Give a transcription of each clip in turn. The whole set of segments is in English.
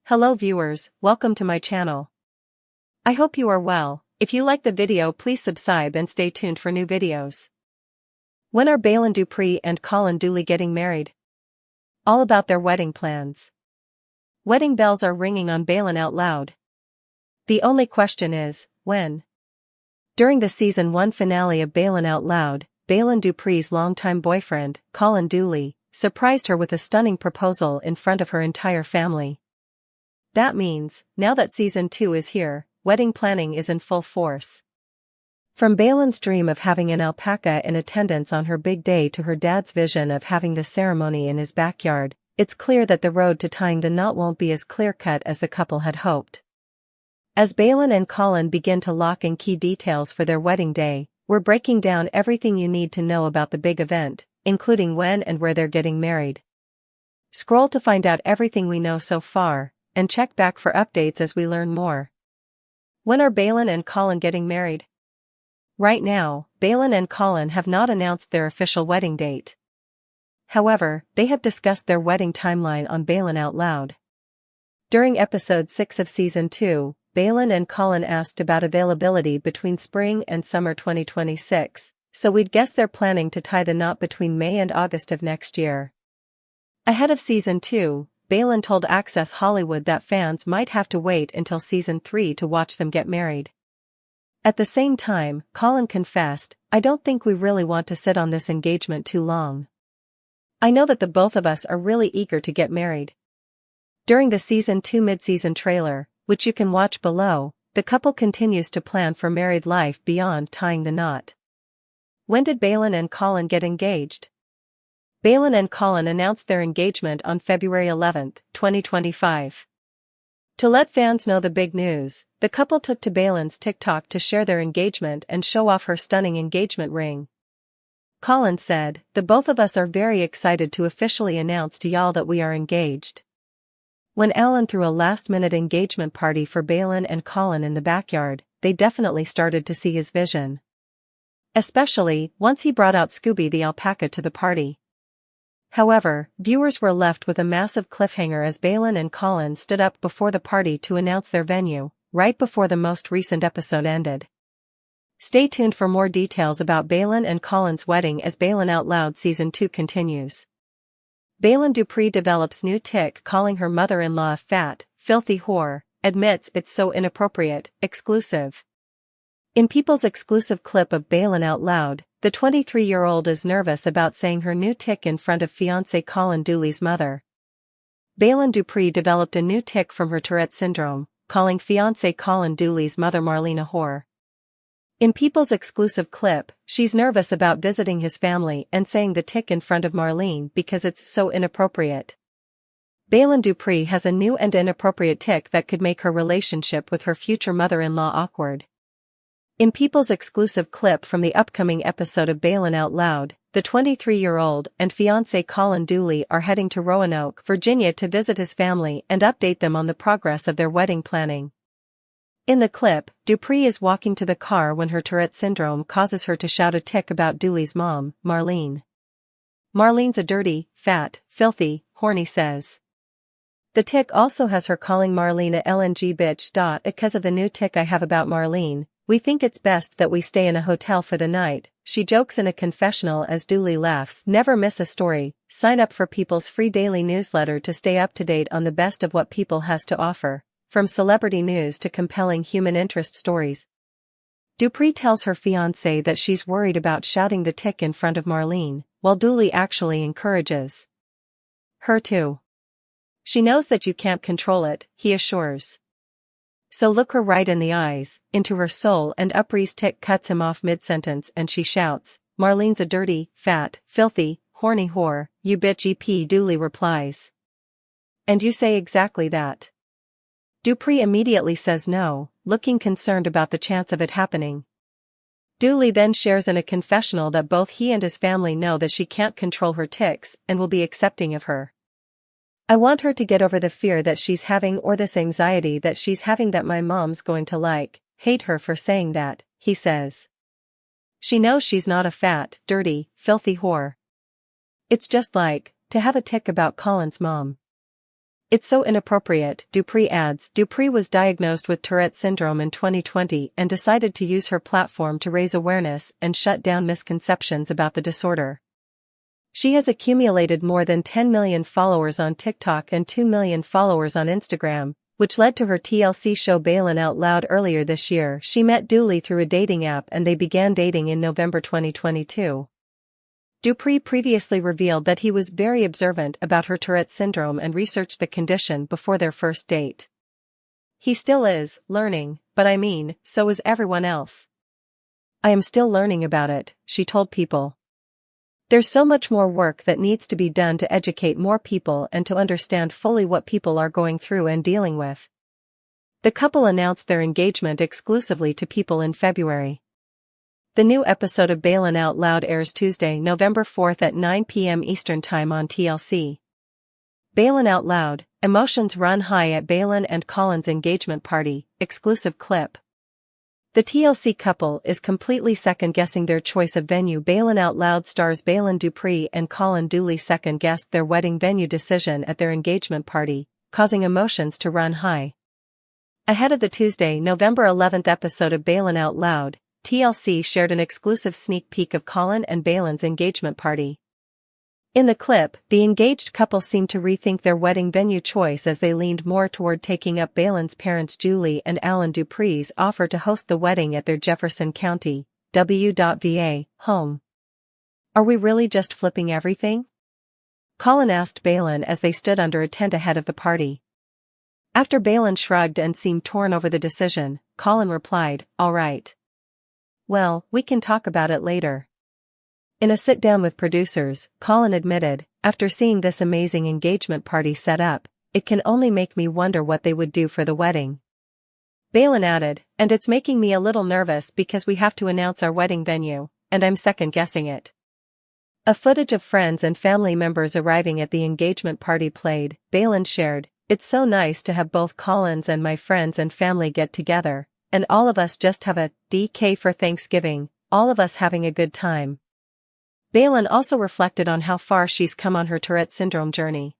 Hello viewers, welcome to my channel. I hope you are well. If you like the video, please subscribe and stay tuned for new videos. When are Baylen Dupree and Colin Dooley getting married? All about their wedding plans. Wedding bells are ringing on Baylen Out Loud. The only question is, when? During the Season 1 finale of Baylen Out Loud, Baylen Dupree's longtime boyfriend, Colin Dooley, surprised her with a stunning proposal in front of her entire family. That means, now that Season 2 is here, wedding planning is in full force. From Baylen's dream of having an alpaca in attendance on her big day to her dad's vision of having the ceremony in his backyard, it's clear that the road to tying the knot won't be as clear-cut as the couple had hoped. As Baylen and Colin begin to lock in key details for their wedding day, we're breaking down everything you need to know about the big event, including when and where they're getting married. Scroll to find out everything we know so far, and check back for updates as we learn more. When are Baylen and Colin getting married? Right now, Baylen and Colin have not announced their official wedding date. However, they have discussed their wedding timeline on Baylen Out Loud. During episode 6 of Season 2, Baylen and Colin asked about availability between spring and summer 2026, so we'd guess they're planning to tie the knot between May and August of next year. Ahead of Season 2, Baylen told Access Hollywood that fans might have to wait until Season 3 to watch them get married. At the same time, Colin confessed, "I don't think we really want to sit on this engagement too long. I know that the both of us are really eager to get married." During the Season 2 mid-season trailer, which you can watch below, the couple continues to plan for married life beyond tying the knot. When did Baylen and Colin get engaged? Baylen and Colin announced their engagement on February 11, 2025. To let fans know the big news, the couple took to Baylen's TikTok to share their engagement and show off her stunning engagement ring. Colin said, "The both of us are very excited to officially announce to y'all that we are engaged." When Alan threw a last-minute engagement party for Baylen and Colin in the backyard, they definitely started to see his vision. Especially, once he brought out Scooby the alpaca to the party. However, viewers were left with a massive cliffhanger as Baylen and Colin stood up before the party to announce their venue, right before the most recent episode ended. Stay tuned for more details about Baylen and Colin's wedding as Baylen Out Loud Season 2 continues. Baylen Dupree develops new tic calling her mother-in-law a fat, filthy whore, admits it's so inappropriate, exclusive. In People's exclusive clip of Baylen Out Loud, the 23-year-old is nervous about saying her new tic in front of fiancé Colin Dooley's mother. Baylen Dupree developed a new tic from her Tourette syndrome, calling fiancé Colin Dooley's mother Marlene a whore. In People's exclusive clip, she's nervous about visiting his family and saying the tic in front of Marlene because it's so inappropriate. Baylen Dupree has a new and inappropriate tic that could make her relationship with her future mother-in-law awkward. In People's exclusive clip from the upcoming episode of Baylen Out Loud, the 23-year-old and fiancé Colin Dooley are heading to Roanoke, Virginia to visit his family and update them on the progress of their wedding planning. In the clip, Dupree is walking to the car when her Tourette syndrome causes her to shout a tic about Dooley's mom, Marlene. "Marlene's a dirty, fat, filthy, horny," says. The tic also has her calling Marlene a LNG bitch. "Because of the new tic I have about Marlene, we think it's best that we stay in a hotel for the night," she jokes in a confessional as Dooley laughs. Never miss a story. Sign up for People's free daily newsletter to stay up to date on the best of what People has to offer, from celebrity news to compelling human interest stories. Dupree tells her fiancé that she's worried about shouting the tic in front of Marlene, while Dooley actually encourages her to. "She knows that you can't control it," he assures. "So look her right in the eyes, into her soul," and Dupree's tic cuts him off mid-sentence and she shouts, "Marlene's a dirty, fat, filthy, horny whore, you bitch." Dooley replies, "And you say exactly that." Dupree immediately says no, looking concerned about the chance of it happening. Dooley then shares in a confessional that both he and his family know that she can't control her tics and will be accepting of her. "I want her to get over the fear that she's having or this anxiety that she's having that my mom's going to hate her for saying that," he says. "She knows she's not a fat, dirty, filthy whore. It's just to have a tic about Colin's mom." It's so inappropriate, Dupree adds. Dupree was diagnosed with Tourette syndrome in 2020 and decided to use her platform to raise awareness and shut down misconceptions about the disorder. She has accumulated more than 10 million followers on TikTok and 2 million followers on Instagram, which led to her TLC show Baylen Out Loud earlier this year. She met Dooley through a dating app and they began dating in November 2022. Dupree previously revealed that he was very observant about her Tourette syndrome and researched the condition before their first date. He still is, learning, but I mean, so is everyone else. I am still learning about it, she told People. There's so much more work that needs to be done to educate more people and to understand fully what people are going through and dealing with. The couple announced their engagement exclusively to People in February. The new episode of Baylen Out Loud airs Tuesday, November 4th at 9 p.m. Eastern Time on TLC. Baylen Out Loud, emotions run high at Baylen and Colin's engagement party, exclusive clip. The TLC couple is completely second-guessing their choice of venue. Baylen Out Loud stars Baylen Dupree and Colin Dooley second-guessed their wedding venue decision at their engagement party, causing emotions to run high. Ahead of the Tuesday, November 11th episode of Baylen Out Loud, TLC shared an exclusive sneak peek of Colin and Baylen's engagement party. In the clip, the engaged couple seemed to rethink their wedding venue choice as they leaned more toward taking up Baylen's parents Julie and Alan Dupree's offer to host the wedding at their Jefferson County, W.VA, home. Are we really just flipping everything? Colin asked Baylen as they stood under a tent ahead of the party. After Baylen shrugged and seemed torn over the decision, Colin replied, "All right. Well, we can talk about it later." In a sit-down with producers, Colin admitted, after seeing this amazing engagement party set up, it can only make me wonder what they would do for the wedding. Baylen added, and it's making me a little nervous because we have to announce our wedding venue, and I'm second-guessing it. A footage of friends and family members arriving at the engagement party played. Baylen shared, "It's so nice to have both Colin's and my friends and family get together, and all of us just have a DK for Thanksgiving, all of us having a good time." Baylen also reflected on how far she's come on her Tourette syndrome journey.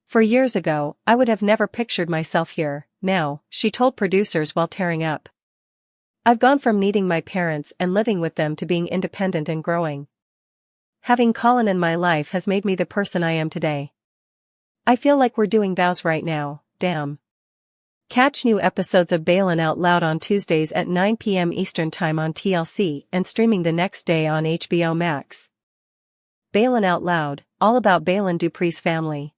"For years ago, I would have never pictured myself here, now," she told producers while tearing up. "I've gone from needing my parents and living with them to being independent and growing. Having Colin in my life has made me the person I am today. I feel like we're doing vows right now, damn." Catch new episodes of Baylen Out Loud on Tuesdays at 9 p.m. Eastern Time on TLC and streaming the next day on HBO Max. Baylen Out Loud, all about Baylen Dupree's family.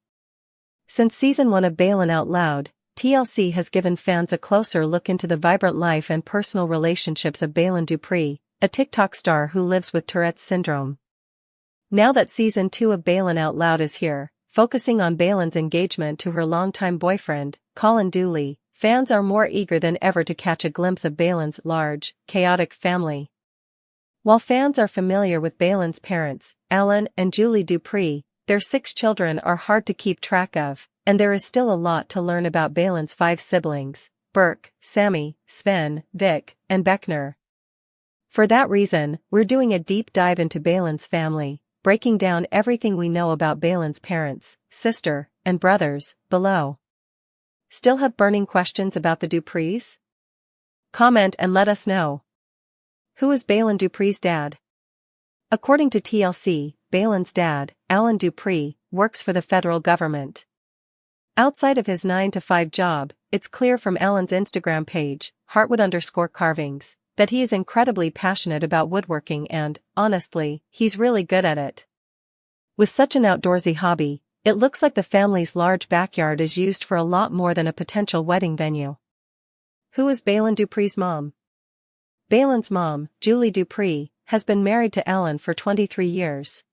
Since season 1 of Baylen Out Loud, TLC has given fans a closer look into the vibrant life and personal relationships of Baylen Dupree, a TikTok star who lives with Tourette's syndrome. Now that season 2 of Baylen Out Loud is here, focusing on Baylen's engagement to her longtime boyfriend, Colin Dooley, fans are more eager than ever to catch a glimpse of Baylen's large, chaotic family. While fans are familiar with Baylen's parents, Alan and Julie Dupree, their 6 children are hard to keep track of, and there is still a lot to learn about Baylen's 5 siblings, Burke, Sammy, Sven, Vic, and Beckner. For that reason, we're doing a deep dive into Baylen's family, breaking down everything we know about Baylen's parents, sister, and brothers, below. Still have burning questions about the Duprees? Comment and let us know. Who is Baylen Dupree's dad? According to TLC, Baylen's dad, Alan Dupree, works for the federal government. Outside of his 9-to-5 job, it's clear from Alan's Instagram page, Heartwood_carvings, that he is incredibly passionate about woodworking and, honestly, he's really good at it. With such an outdoorsy hobby, it looks like the family's large backyard is used for a lot more than a potential wedding venue. Who is Baylen Dupree's mom? Baylen's mom, Julie Dupree, has been married to Alan for 23 years.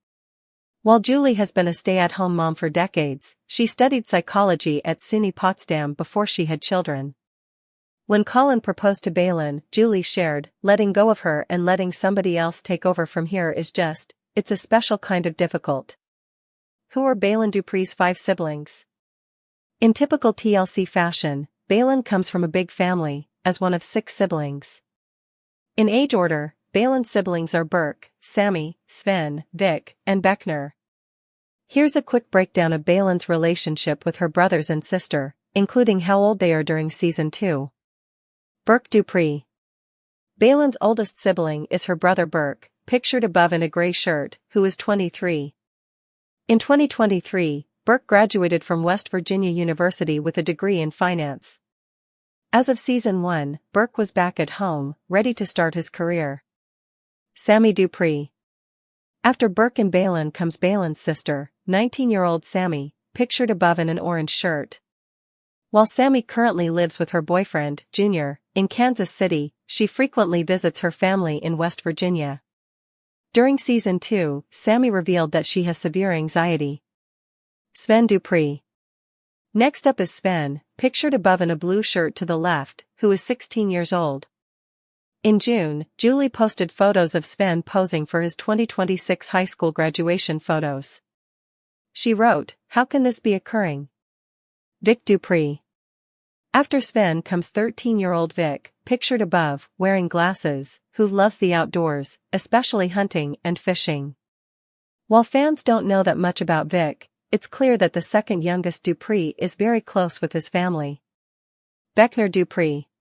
While Julie has been a stay-at-home mom for decades, she studied psychology at SUNY Potsdam before she had children. When Colin proposed to Baylen, Julie shared, "Letting go of her and letting somebody else take over from here is just, it's a special kind of difficult." Who are Baylen Dupree's 5 siblings? In typical TLC fashion, Baylen comes from a big family, as one of 6 siblings. In age order, Baylen's siblings are Burke, Sammy, Sven, Vic, and Beckner. Here's a quick breakdown of Baylen's relationship with her brothers and sister, including how old they are during Season 2. Burke Dupree. Baylen's oldest sibling is her brother Burke, pictured above in a gray shirt, who is 23. In 2023, Burke graduated from West Virginia University with a degree in finance. As of Season 1, Burke was back at home, ready to start his career. Sammy Dupree. After Burke and Baylen comes Baylen's sister, 19-year-old Sammy, pictured above in an orange shirt. While Sammy currently lives with her boyfriend, Junior, in Kansas City, she frequently visits her family in West Virginia. During Season 2, Sammy revealed that she has severe anxiety. Sven Dupree. Next up is Sven, pictured above in a blue shirt to the left, who is 16 years old. In June, Dooley posted photos of Sven posing for his 2026 high school graduation photos. She wrote, "How can this be occurring?" Vic Dupree. After Sven comes 13-year-old Vic, pictured above, wearing glasses, who loves the outdoors, especially hunting and fishing. While fans don't know that much about Vic, it's clear that the second youngest Dupree is very close with his family. Beckner Dupree.